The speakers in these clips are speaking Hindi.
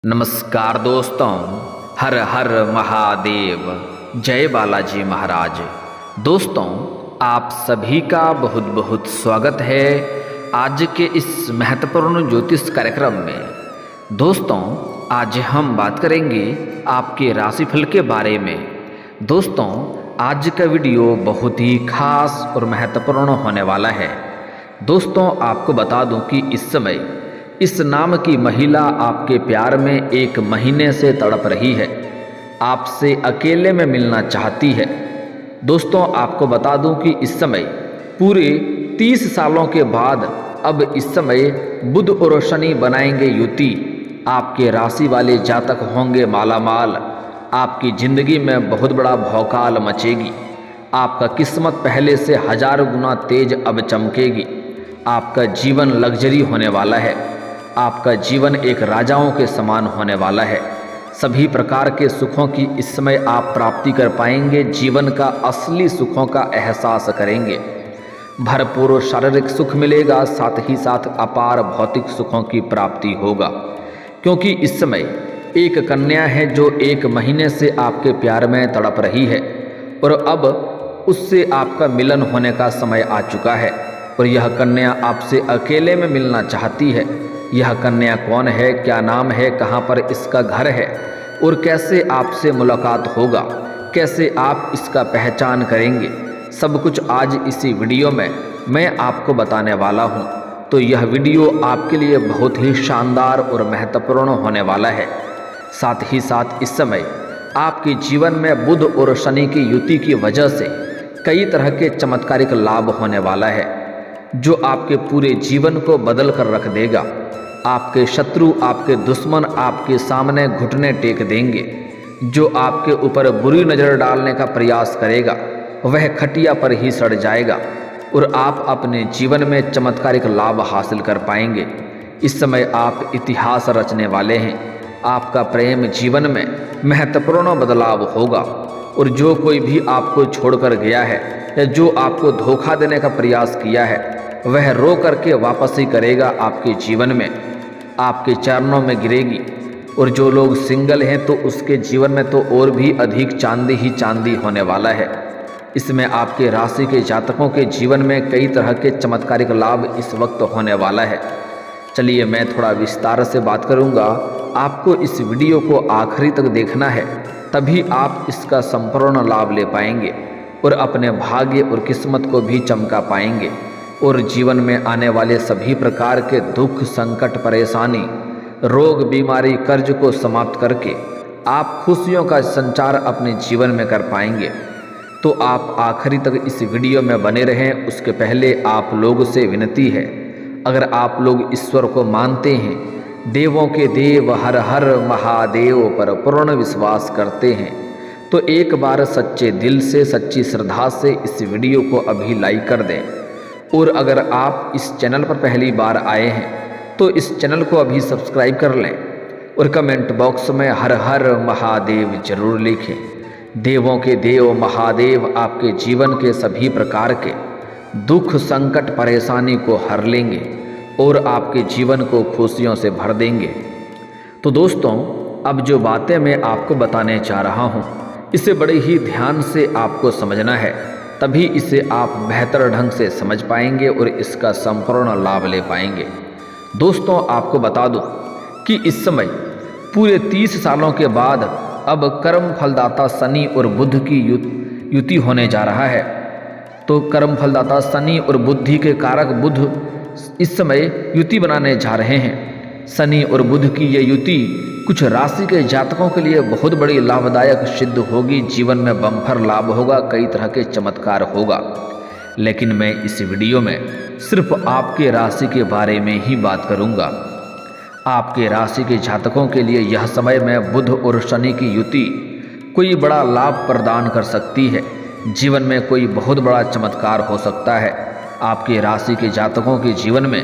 नमस्कार दोस्तों, हर हर महादेव, जय बालाजी महाराज। दोस्तों, आप सभी का बहुत बहुत स्वागत है आज के इस महत्वपूर्ण ज्योतिष कार्यक्रम में। दोस्तों, आज हम बात करेंगे आपके राशिफल के बारे में। दोस्तों, आज का वीडियो बहुत ही खास और महत्वपूर्ण होने वाला है। दोस्तों, आपको बता दूं कि इस समय इस नाम की महिला आपके प्यार में 1 महीने से तड़प रही है, आपसे अकेले में मिलना चाहती है। दोस्तों, आपको बता दूं कि इस समय पूरे 30 सालों के बाद अब इस समय बुध और शनि बनाएंगे युति। आपके राशि वाले जातक होंगे मालामाल। आपकी जिंदगी में बहुत बड़ा भौकाल मचेगी। आपका किस्मत पहले से 1000 गुना तेज अब चमकेगी। आपका जीवन लग्जरी होने वाला है। आपका जीवन एक राजाओं के समान होने वाला है। सभी प्रकार के सुखों की इस समय आप प्राप्ति कर पाएंगे। जीवन का असली सुखों का एहसास करेंगे। भरपूर शारीरिक सुख मिलेगा, साथ ही साथ अपार भौतिक सुखों की प्राप्ति होगा। क्योंकि इस समय एक कन्या है जो 1 महीने से आपके प्यार में तड़प रही है और अब उससे आपका मिलन होने का समय आ चुका है और यह कन्या आपसे अकेले में मिलना चाहती है। यह कन्या कौन है, क्या नाम है, कहाँ पर इसका घर है और कैसे आपसे मुलाकात होगा, कैसे आप इसका पहचान करेंगे, सब कुछ आज इसी वीडियो में मैं आपको बताने वाला हूँ। तो यह वीडियो आपके लिए बहुत ही शानदार और महत्वपूर्ण होने वाला है। साथ ही साथ इस समय आपके जीवन में बुध और शनि की युति की वजह से कई तरह के चमत्कारिक लाभ होने वाला है जो आपके पूरे जीवन को बदल कर रख देगा। आपके शत्रु, आपके दुश्मन आपके सामने घुटने टेक देंगे। जो आपके ऊपर बुरी नज़र डालने का प्रयास करेगा वह खटिया पर ही सड़ जाएगा और आप अपने जीवन में चमत्कारिक लाभ हासिल कर पाएंगे। इस समय आप इतिहास रचने वाले हैं। आपका प्रेम जीवन में महत्वपूर्ण बदलाव होगा और जो कोई भी आपको छोड़कर गया है या जो आपको धोखा देने का प्रयास किया है वह रो करके वापस ही करेगा। आपके जीवन में आपके चरणों में गिरेगी और जो लोग सिंगल हैं तो उसके जीवन में तो और भी अधिक चांदी ही चांदी होने वाला है। इसमें आपके राशि के जातकों के जीवन में कई तरह के चमत्कारिक लाभ इस वक्त होने वाला है। चलिए मैं थोड़ा विस्तार से बात करूंगा। आपको इस वीडियो को आखिरी तक देखना है, तभी आप इसका संपूर्ण लाभ ले पाएंगे और अपने भाग्य और किस्मत को भी चमका पाएंगे और जीवन में आने वाले सभी प्रकार के दुख, संकट, परेशानी, रोग, बीमारी, कर्ज को समाप्त करके आप खुशियों का संचार अपने जीवन में कर पाएंगे। तो आप आखिरी तक इस वीडियो में बने रहें। उसके पहले आप लोगों से विनती है, अगर आप लोग ईश्वर को मानते हैं, देवों के देव हर हर महादेव पर पूर्ण विश्वास करते हैं, तो एक बार सच्चे दिल से, सच्ची श्रद्धा से इस वीडियो को अभी लाइक कर दें। और अगर आप इस चैनल पर पहली बार आए हैं तो इस चैनल को अभी सब्सक्राइब कर लें और कमेंट बॉक्स में हर हर महादेव जरूर लिखें। देवों के देव महादेव आपके जीवन के सभी प्रकार के दुख, संकट, परेशानी को हर लेंगे और आपके जीवन को खुशियों से भर देंगे। तो दोस्तों, अब जो बातें मैं आपको बताने जा रहा हूँ इसे बड़े ही ध्यान से आपको समझना है, तभी इसे आप बेहतर ढंग से समझ पाएंगे और इसका संपूर्ण लाभ ले पाएंगे। दोस्तों, आपको बता दूं कि इस समय पूरे 30 सालों के बाद अब कर्म फलदाता शनि और बुध की युति होने जा रहा है। तो कर्म फलदाता शनि और बुद्धि के कारक बुध इस समय युति बनाने जा रहे हैं। शनि और बुध की ये युति कुछ राशि के जातकों के लिए बहुत बड़ी लाभदायक सिद्ध होगी। जीवन में बम्पर लाभ होगा, कई तरह के चमत्कार होगा। लेकिन मैं इस वीडियो में सिर्फ आपके राशि के बारे में ही बात करूंगा। आपके राशि के जातकों के लिए यह समय में बुध और शनि की युति कोई बड़ा लाभ प्रदान कर सकती है। जीवन में कोई बहुत बड़ा चमत्कार हो सकता है। आपके राशि के जातकों के जीवन में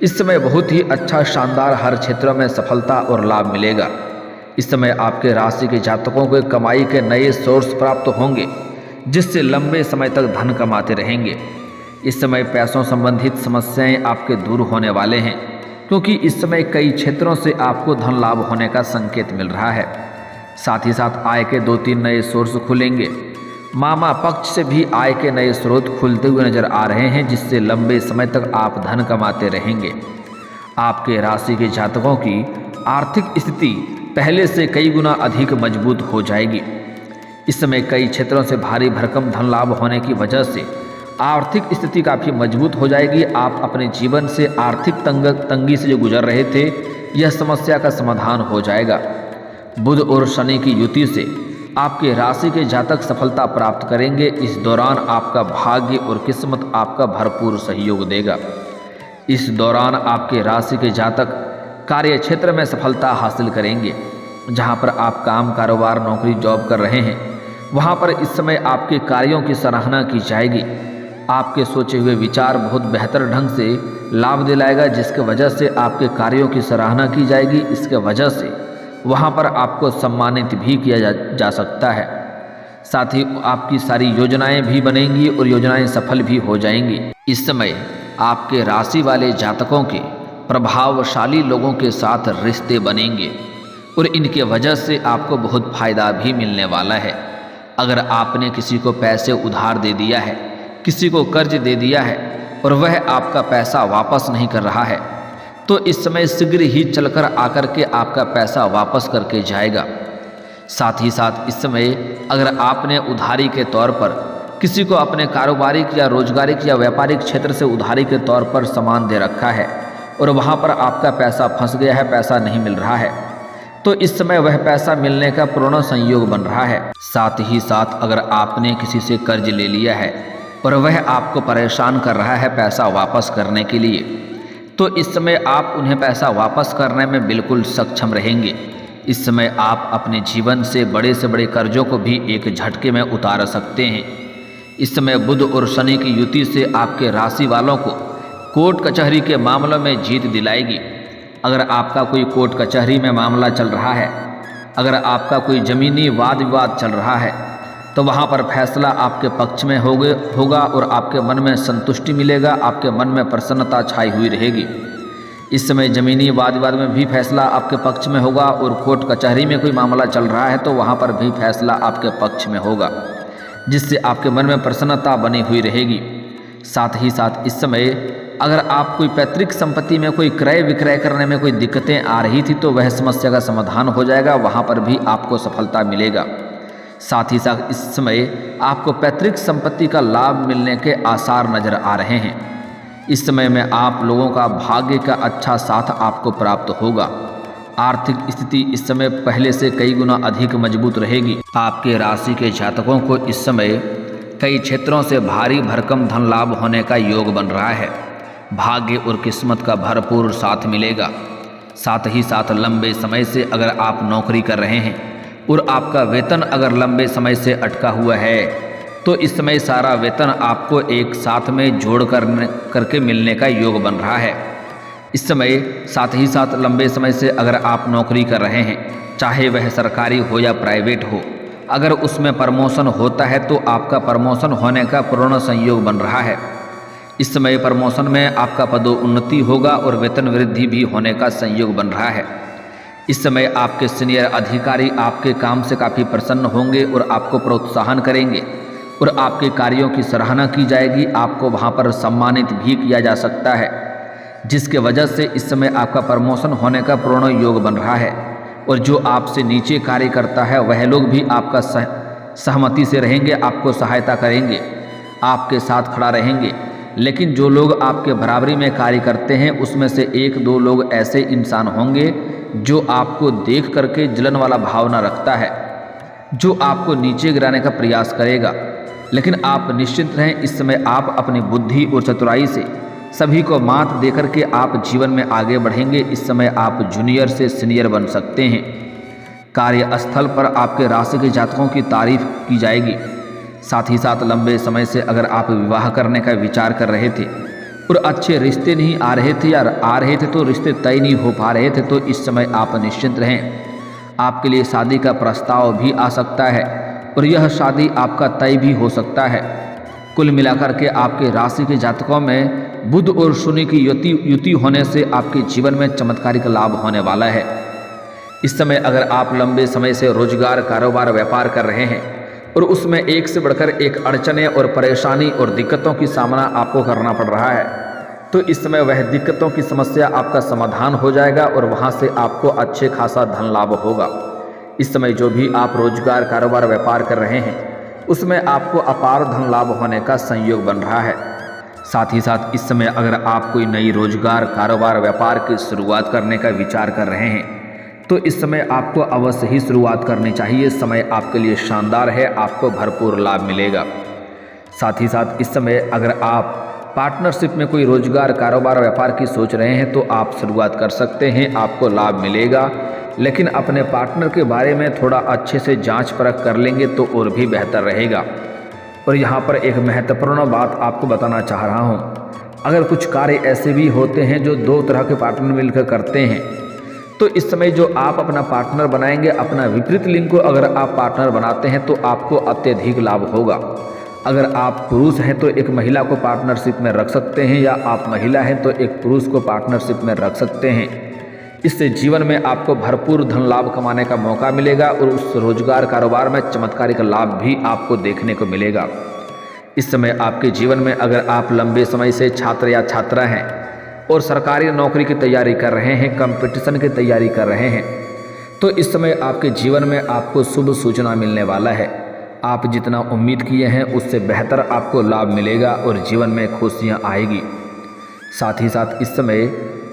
इस समय बहुत ही अच्छा, शानदार, हर क्षेत्र में सफलता और लाभ मिलेगा। इस समय आपके राशि के जातकों को कमाई के नए सोर्स प्राप्त होंगे जिससे लंबे समय तक धन कमाते रहेंगे। इस समय पैसों संबंधित समस्याएं आपके दूर होने वाले हैं। क्योंकि इस समय कई क्षेत्रों से आपको धन लाभ होने का संकेत मिल रहा है। साथ ही साथ आय के 2-3 नए सोर्स खुलेंगे। मामा पक्ष से भी आय के नए स्रोत खुलते हुए नजर आ रहे हैं, जिससे लंबे समय तक आप धन कमाते रहेंगे। आपके राशि के जातकों की आर्थिक स्थिति पहले से कई गुना अधिक मजबूत हो जाएगी। इस समय कई क्षेत्रों से भारी भरकम धन लाभ होने की वजह से आर्थिक स्थिति काफ़ी मजबूत हो जाएगी। आप अपने जीवन से आर्थिक तंगी से जो गुजर रहे थे, यह समस्या का समाधान हो जाएगा। बुध और शनि की युति से आपके राशि के जातक सफलता प्राप्त करेंगे। इस दौरान आपका भाग्य और किस्मत आपका भरपूर सहयोग देगा। इस दौरान आपके राशि के जातक कार्य क्षेत्र में सफलता हासिल करेंगे। जहां पर आप काम, कारोबार, नौकरी, जॉब कर रहे हैं, वहां पर इस समय आपके कार्यों की सराहना की जाएगी। आपके सोचे हुए विचार बहुत बेहतर ढंग से लाभ दिलाएगा, जिसके वजह से आपके कार्यों की सराहना की जाएगी। इसके वजह से वहाँ पर आपको सम्मानित भी किया जा सकता है। साथ ही आपकी सारी योजनाएं भी बनेंगी और योजनाएं सफल भी हो जाएंगी। इस समय आपके राशि वाले जातकों के प्रभावशाली लोगों के साथ रिश्ते बनेंगे और इनके वजह से आपको बहुत फायदा भी मिलने वाला है। अगर आपने किसी को पैसे उधार दे दिया है, किसी को कर्ज दे दिया है और वह आपका पैसा वापस नहीं कर रहा है, तो इस समय शीघ्र ही चलकर आकर के आपका पैसा वापस करके जाएगा। साथ ही साथ इस समय अगर आपने उधारी के तौर पर किसी को अपने कारोबारिक या रोजगारिक या व्यापारिक क्षेत्र से उधारी के तौर पर सामान दे रखा है और वहाँ पर आपका पैसा फंस गया है, पैसा नहीं मिल रहा है, तो इस समय वह पैसा मिलने का पूर्ण संयोग बन रहा है। साथ ही साथ अगर आपने किसी से कर्ज ले लिया है और वह आपको परेशान कर रहा है पैसा वापस करने के लिए, तो इस समय आप उन्हें पैसा वापस करने में बिल्कुल सक्षम रहेंगे। इस समय आप अपने जीवन से बड़े कर्जों को भी एक झटके में उतार सकते हैं। इस समय बुध और शनि की युति से आपके राशि वालों को कोर्ट कचहरी के मामलों में जीत दिलाएगी। अगर आपका कोई कोर्ट कचहरी में मामला चल रहा है, अगर आपका कोई ज़मीनी वाद विवाद चल रहा है, तो वहाँ पर फैसला आपके पक्ष में होगा और आपके मन में संतुष्टि मिलेगा, आपके मन में प्रसन्नता छाई हुई रहेगी। इस समय ज़मीनी वाद विवाद में भी फैसला आपके पक्ष में होगा और कोर्ट कचहरी में कोई मामला चल रहा है तो वहाँ पर भी फैसला आपके पक्ष में होगा, जिससे आपके मन में प्रसन्नता बनी हुई रहेगी। साथ ही साथ इस समय अगर आप कोई पैतृक संपत्ति में कोई क्रय विक्रय करने में कोई दिक्कतें आ रही थी, तो वह समस्या का समाधान हो जाएगा, वहाँ पर भी आपको सफलता मिलेगा। साथ ही साथ इस समय आपको पैतृक संपत्ति का लाभ मिलने के आसार नजर आ रहे हैं। इस समय में आप लोगों का भाग्य का अच्छा साथ आपको प्राप्त होगा। आर्थिक स्थिति इस समय पहले से कई गुना अधिक मजबूत रहेगी। आपके राशि के जातकों को इस समय कई क्षेत्रों से भारी भरकम धन लाभ होने का योग बन रहा है। भाग्य और किस्मत का भरपूर साथ मिलेगा। साथ ही साथ लंबे समय से अगर आप नौकरी कर रहे हैं और आपका वेतन अगर लंबे समय से अटका हुआ है, तो इस समय सारा वेतन आपको एक साथ में जोड़ करके मिलने का योग बन रहा है। इस समय साथ ही साथ लंबे समय से अगर आप नौकरी कर रहे हैं, चाहे वह सरकारी हो या प्राइवेट हो, अगर उसमें प्रमोशन होता है तो आपका प्रमोशन होने का पूर्ण संयोग बन रहा है। इस समय प्रमोशन में आपका पदोन्नति होगा और वेतन वृद्धि भी होने का संयोग बन रहा है। इस समय आपके सीनियर अधिकारी आपके काम से काफ़ी प्रसन्न होंगे और आपको प्रोत्साहन करेंगे और आपके कार्यों की सराहना की जाएगी। आपको वहाँ पर सम्मानित भी किया जा सकता है, जिसके वजह से इस समय आपका प्रमोशन होने का पूर्ण योग बन रहा है। और जो आपसे नीचे कार्य करता है वह लोग भी आपका सहमति से रहेंगे, आपको सहायता करेंगे, आपके साथ खड़ा रहेंगे। लेकिन जो लोग आपके बराबरी में कार्य करते हैं, उसमें से 1-2 लोग ऐसे इंसान होंगे जो आपको देख करके जलन वाला भावना रखता है, जो आपको नीचे गिराने का प्रयास करेगा। लेकिन आप निश्चिंत रहें, इस समय आप अपनी बुद्धि और चतुराई से सभी को मात देकर के आप जीवन में आगे बढ़ेंगे। इस समय आप जूनियर से सीनियर बन सकते हैं। कार्यस्थल पर आपके राशि के जातकों की तारीफ की जाएगी। साथ ही साथ लंबे समय से अगर आप विवाह करने का विचार कर रहे थे और अच्छे रिश्ते नहीं आ रहे थे या आ रहे थे तो रिश्ते तय नहीं हो पा रहे थे, तो इस समय आप निश्चिंत रहें, आपके लिए शादी का प्रस्ताव भी आ सकता है और यह शादी आपका तय भी हो सकता है। कुल मिलाकर के आपके राशि के जातकों में बुध और शनि की युति होने से आपके जीवन में चमत्कारिक लाभ होने वाला है। इस समय अगर आप लंबे समय से रोजगार, कारोबार, व्यापार कर रहे हैं और उसमें एक से बढ़कर एक अड़चने और परेशानी और दिक्कतों की सामना आपको करना पड़ रहा है, तो इस समय वह दिक्कतों की समस्या आपका समाधान हो जाएगा और वहां से आपको अच्छे खासा धन लाभ होगा। इस समय जो भी आप रोजगार, कारोबार, व्यापार कर रहे हैं उसमें आपको अपार धन लाभ होने का संयोग बन रहा है। साथ ही साथ इस समय अगर आप कोई नई रोजगार, कारोबार, व्यापार की शुरुआत करने का विचार कर रहे हैं तो इस समय आपको अवश्य ही शुरुआत करनी चाहिए। समय आपके लिए शानदार है, आपको भरपूर लाभ मिलेगा। साथ ही साथ इस समय अगर आप पार्टनरशिप में कोई रोजगार, कारोबार, व्यापार की सोच रहे हैं तो आप शुरुआत कर सकते हैं, आपको लाभ मिलेगा। लेकिन अपने पार्टनर के बारे में थोड़ा अच्छे से जांच परख कर लेंगे तो और भी बेहतर रहेगा। और यहाँ पर एक महत्वपूर्ण बात आपको बताना चाह रहा हूँ, अगर कुछ कार्य ऐसे भी होते हैं जो दो तरह के पार्टनर मिलकर करते हैं, तो इस समय जो आप अपना पार्टनर बनाएंगे, अपना विपरीत लिंग को अगर आप पार्टनर बनाते हैं तो आपको अत्यधिक लाभ होगा। अगर आप पुरुष हैं तो एक महिला को पार्टनरशिप में रख सकते हैं, या आप महिला हैं तो एक पुरुष को पार्टनरशिप में रख सकते हैं। इससे जीवन में आपको भरपूर धन लाभ कमाने का मौका मिलेगा और उस रोजगार, कारोबार में चमत्कारिक लाभ भी आपको देखने को मिलेगा। इस समय आपके जीवन में अगर आप लंबे समय से छात्र या छात्रा हैं और सरकारी नौकरी की तैयारी कर रहे हैं, कंपटीशन की तैयारी कर रहे हैं, तो इस समय आपके जीवन में आपको शुभ सूचना मिलने वाला है। आप जितना उम्मीद किए हैं उससे बेहतर आपको लाभ मिलेगा और जीवन में खुशियाँ आएगी। साथ ही साथ इस समय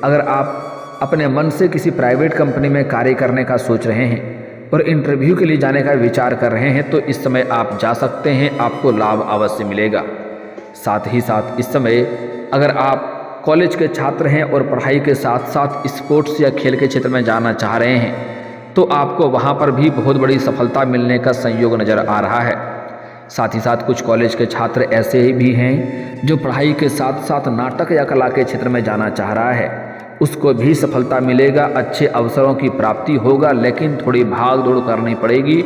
अगर आप अपने मन से किसी प्राइवेट कंपनी में कार्य करने का सोच रहे हैं और इंटरव्यू के लिए जाने का विचार कर रहे हैं तो इस समय आप जा सकते हैं, आपको लाभ अवश्य मिलेगा। साथ ही साथ इस समय अगर आप कॉलेज के छात्र हैं और पढ़ाई के साथ साथ स्पोर्ट्स या खेल के क्षेत्र में जाना चाह रहे हैं तो आपको वहां पर भी बहुत बड़ी सफलता मिलने का संयोग नज़र आ रहा है। साथ ही साथ कुछ कॉलेज के छात्र ऐसे भी हैं जो पढ़ाई के साथ साथ नाटक या कला के क्षेत्र में जाना चाह रहा है, उसको भी सफलता मिलेगा, अच्छे अवसरों की प्राप्ति होगा, लेकिन थोड़ी भाग दौड़ करनी पड़ेगी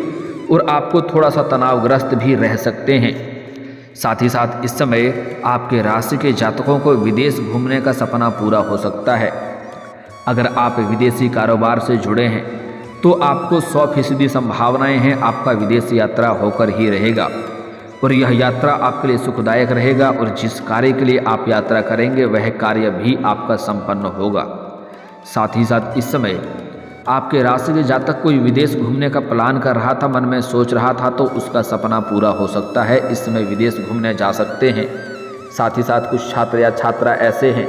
और आपको थोड़ा सा तनावग्रस्त भी रह सकते हैं। साथ ही साथ इस समय आपके राशि के जातकों को विदेश घूमने का सपना पूरा हो सकता है। अगर आप विदेशी कारोबार से जुड़े हैं तो आपको 100% संभावनाएं हैं आपका विदेश यात्रा होकर ही रहेगा और यह यात्रा आपके लिए सुखदायक रहेगा और जिस कार्य के लिए आप यात्रा करेंगे वह कार्य भी आपका संपन्न होगा। साथ ही साथ इस समय आपके राशि के जातक कोई विदेश घूमने का प्लान कर रहा था, मन में सोच रहा था, तो उसका सपना पूरा हो सकता है। इस समय विदेश घूमने जा सकते हैं। साथ ही साथ कुछ छात्र या छात्रा ऐसे हैं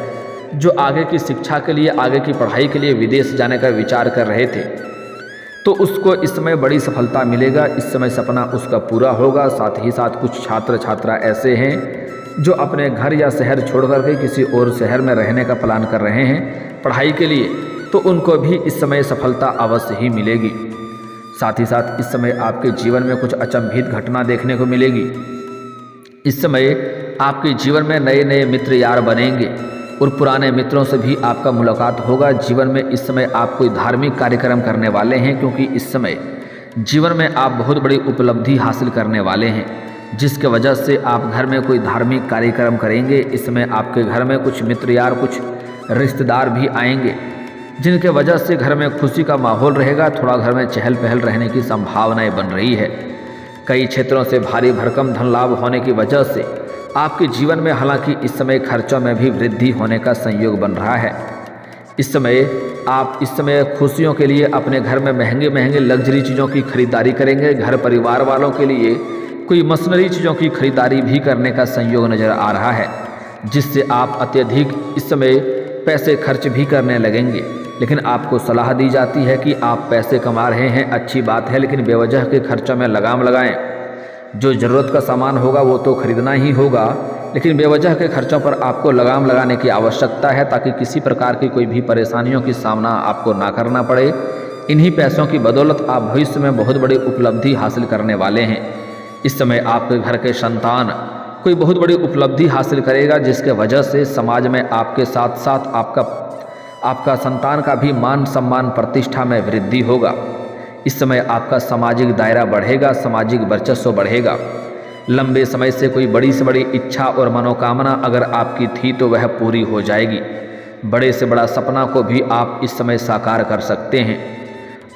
जो आगे की शिक्षा के लिए, आगे की पढ़ाई के लिए विदेश जाने का विचार कर रहे थे, तो उसको इस समय बड़ी सफलता मिलेगा। इस समय सपना उसका पूरा होगा। साथ ही साथ कुछ छात्र छात्रा ऐसे हैं जो अपने घर या शहर छोड़ करके किसी और शहर में रहने का प्लान कर रहे हैं पढ़ाई के लिए, तो उनको भी इस समय सफलता अवश्य ही मिलेगी। साथ ही साथ इस समय आपके जीवन में कुछ अचंभित घटना देखने को मिलेगी। इस समय आपके जीवन में नए नए मित्र यार बनेंगे और पुराने मित्रों से भी आपका मुलाकात होगा। जीवन में इस समय आप कोई धार्मिक कार्यक्रम करने वाले हैं, क्योंकि इस समय जीवन में आप बहुत बड़ी उपलब्धि हासिल करने वाले हैं, जिसके वजह से आप घर में कोई धार्मिक कार्यक्रम करेंगे। इस समय आपके घर में कुछ मित्र यार, कुछ रिश्तेदार भी आएंगे, जिनके वजह से घर में खुशी का माहौल रहेगा। थोड़ा घर में चहल पहल रहने की संभावनाएं बन रही है। कई क्षेत्रों से भारी भरकम धन लाभ होने की वजह से आपके जीवन में हालांकि इस समय खर्चों में भी वृद्धि होने का संयोग बन रहा है। इस समय खुशियों के लिए अपने घर में महंगे महंगे लग्जरी चीज़ों की खरीदारी करेंगे। घर परिवार वालों के लिए कोई मशीनरी चीज़ों की खरीदारी भी करने का संयोग नज़र आ रहा है, जिससे आप अत्यधिक इस समय पैसे खर्च भी करने लगेंगे। लेकिन आपको सलाह दी जाती है कि आप पैसे कमा रहे हैं, अच्छी बात है, लेकिन बेवजह के खर्चों में लगाम लगाएं। जो ज़रूरत का सामान होगा वो तो खरीदना ही होगा, लेकिन बेवजह के खर्चों पर आपको लगाम लगाने की आवश्यकता है, ताकि किसी प्रकार की कोई भी परेशानियों की सामना आपको ना करना पड़े। इन्हीं पैसों की बदौलत आप भविष्य में बहुत बड़ी उपलब्धि हासिल करने वाले हैं। इस समय आपके घर के संतान कोई बहुत बड़ी उपलब्धि हासिल करेगा, जिसके वजह से समाज में आपके साथ साथ आपका संतान का भी मान सम्मान प्रतिष्ठा में वृद्धि होगा। इस समय आपका सामाजिक दायरा बढ़ेगा, सामाजिक वर्चस्व बढ़ेगा। लंबे समय से कोई बड़ी से बड़ी इच्छा और मनोकामना अगर आपकी थी तो वह पूरी हो जाएगी। बड़े से बड़ा सपना को भी आप इस समय साकार कर सकते हैं।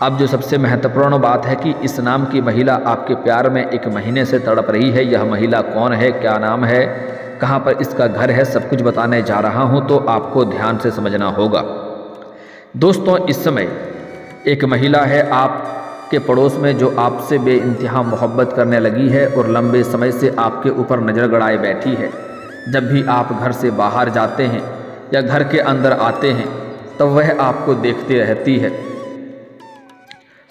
अब जो सबसे महत्वपूर्ण बात है कि इस नाम की महिला आपके प्यार में 1 महीने से तड़प रही है। यह महिला कौन है, क्या नाम है, कहाँ पर इसका घर है, सब कुछ बताने जा रहा हूँ, तो आपको ध्यान से समझना होगा। दोस्तों, इस समय एक महिला है आपके पड़ोस में जो आपसे बेइंतहा मोहब्बत करने लगी है और लंबे समय से आपके ऊपर नज़र गड़ाए बैठी है। जब भी आप घर से बाहर जाते हैं या घर के अंदर आते हैं तब वह आपको देखती रहती है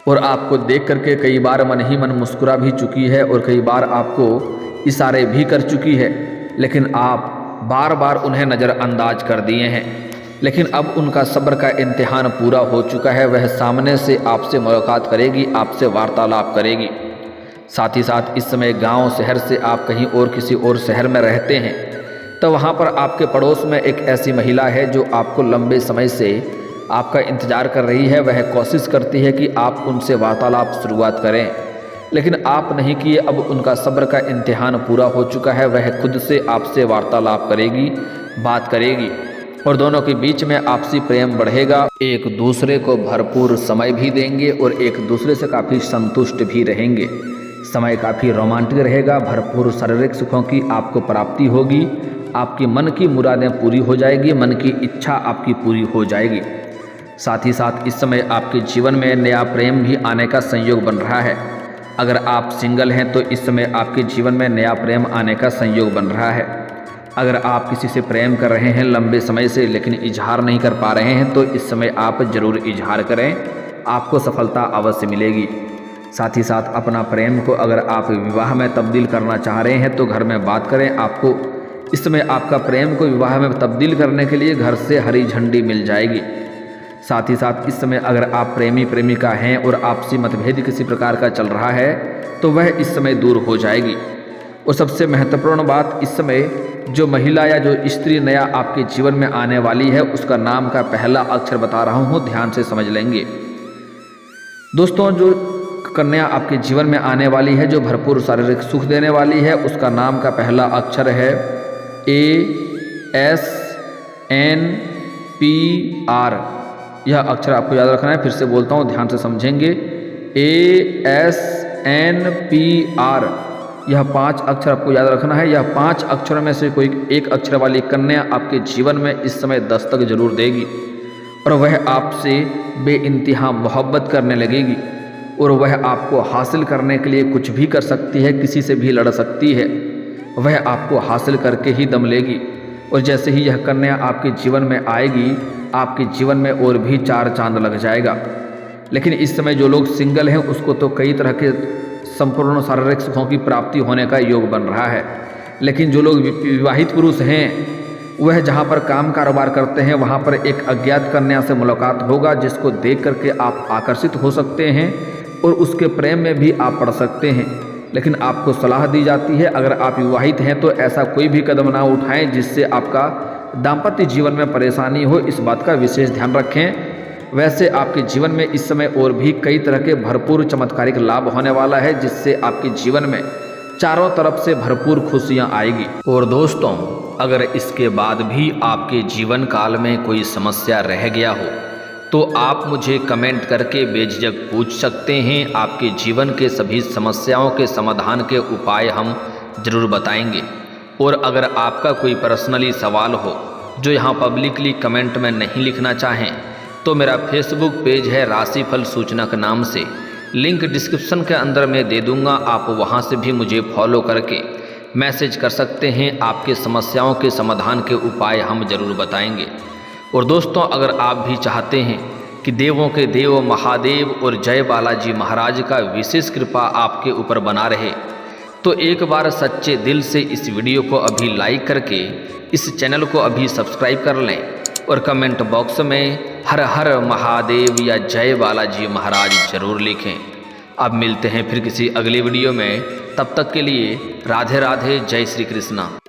और आपको देख करके कई बार मन ही मन मुस्कुरा भी चुकी है और कई बार आपको इशारे भी कर चुकी है, लेकिन आप बार बार उन्हें नज़रअंदाज कर दिए हैं। लेकिन अब उनका सब्र का इम्तिहान पूरा हो चुका है। वह सामने से आपसे मुलाकात करेगी, आपसे वार्तालाप करेगी। साथ ही साथ इस समय गांव शहर से आप कहीं और किसी और शहर में रहते हैं तो वहां पर आपके पड़ोस में एक ऐसी महिला है जो आपको लंबे समय से आपका इंतज़ार कर रही है। वह कोशिश करती है कि आप उनसे वार्तालाप शुरुआत करें, लेकिन आप नहीं किए। अब उनका सब्र का इम्तिहान पूरा हो चुका है। वह खुद से आपसे वार्तालाप करेगी, बात करेगी और दोनों के बीच में आपसी प्रेम बढ़ेगा। एक दूसरे को भरपूर समय भी देंगे और एक दूसरे से काफ़ी संतुष्ट भी रहेंगे। समय काफ़ी रोमांटिक रहेगा। भरपूर शारीरिक सुखों की आपको प्राप्ति होगी। आपकी मन की मुरादें पूरी हो जाएगी, मन की इच्छा आपकी पूरी हो जाएगी। साथ ही साथ इस समय आपके जीवन में नया प्रेम भी आने का संयोग बन रहा है। अगर आप सिंगल हैं तो इस समय आपके जीवन में नया प्रेम आने का संयोग बन रहा है। अगर आप किसी से प्रेम कर रहे हैं लंबे समय से लेकिन इजहार नहीं कर पा रहे हैं तो इस समय आप ज़रूर इजहार करें, आपको सफलता अवश्य मिलेगी। साथ ही साथ अपना प्रेम को अगर आप विवाह में तब्दील करना चाह रहे हैं तो घर में बात करें। आपको इस समय आपका प्रेम को विवाह में तब्दील करने के लिए घर से हरी झंडी मिल जाएगी। साथ ही साथ इस समय अगर आप प्रेमी प्रेमिका हैं और आपसी मतभेद किसी प्रकार का चल रहा है तो वह इस समय दूर हो जाएगी। और सबसे महत्वपूर्ण बात, इस समय जो महिला या जो स्त्री नया आपके जीवन में आने वाली है उसका नाम का पहला अक्षर बता रहा हूँ, ध्यान से समझ लेंगे। दोस्तों, जो कन्या आपके जीवन में आने वाली है, जो भरपूर शारीरिक सुख देने वाली है, उसका नाम का पहला अक्षर है ASNPR। यह अक्षर आपको याद रखना है। फिर से बोलता हूँ, ध्यान से समझेंगे। ASNPR, यह 5 अक्षर आपको याद रखना है। यह 5 अक्षरों में से कोई एक अक्षर वाली कन्या आपके जीवन में इस समय दस्तक जरूर देगी और वह आपसे बेइंतहा मोहब्बत करने लगेगी और वह आपको हासिल करने के लिए कुछ भी कर सकती है, किसी से भी लड़ सकती है। वह आपको हासिल करके ही दम लेगी और जैसे ही यह कन्या आपके जीवन में आएगी आपके जीवन में और भी 4 चांद लग जाएगा। लेकिन इस समय जो लोग सिंगल हैं उसको तो कई तरह के संपूर्ण शारीरिक सुखों की प्राप्ति होने का योग बन रहा है। लेकिन जो लोग विवाहित पुरुष हैं वह जहाँ पर काम कारोबार करते हैं वहाँ पर एक अज्ञात कन्या से मुलाकात होगा जिसको देख करके आप आकर्षित हो सकते हैं और उसके प्रेम में भी आप पड़ सकते हैं। लेकिन आपको सलाह दी जाती है अगर आप विवाहित हैं तो ऐसा कोई भी कदम ना उठाएं जिससे आपका दाम्पत्य जीवन में परेशानी हो। इस बात का विशेष ध्यान रखें। वैसे आपके जीवन में इस समय और भी कई तरह के भरपूर चमत्कारिक लाभ होने वाला है जिससे आपके जीवन में चारों तरफ से भरपूर खुशियां आएगी। और दोस्तों, अगर इसके बाद भी आपके जीवन काल में कोई समस्या रह गया हो तो आप मुझे कमेंट करके बेझिझक पूछ सकते हैं। आपके जीवन के सभी समस्याओं के समाधान के उपाय हम जरूर बताएंगे। और अगर आपका कोई पर्सनली सवाल हो जो यहाँ पब्लिकली कमेंट में नहीं लिखना चाहें तो मेरा फेसबुक पेज है राशिफल सूचनक नाम से, लिंक डिस्क्रिप्शन के अंदर मैं दे दूंगा। आप वहां से भी मुझे फॉलो करके मैसेज कर सकते हैं। आपके समस्याओं के समाधान के उपाय हम जरूर बताएंगे। और दोस्तों, अगर आप भी चाहते हैं कि देवों के देव महादेव और जय बालाजी महाराज का विशेष कृपा आपके ऊपर बना रहे तो एक बार सच्चे दिल से इस वीडियो को अभी लाइक करके इस चैनल को अभी सब्सक्राइब कर लें और कमेंट बॉक्स में हर हर महादेव या जय बालाजी महाराज जरूर लिखें। अब मिलते हैं फिर किसी अगली वीडियो में, तब तक के लिए राधे राधे, जय श्री कृष्णा।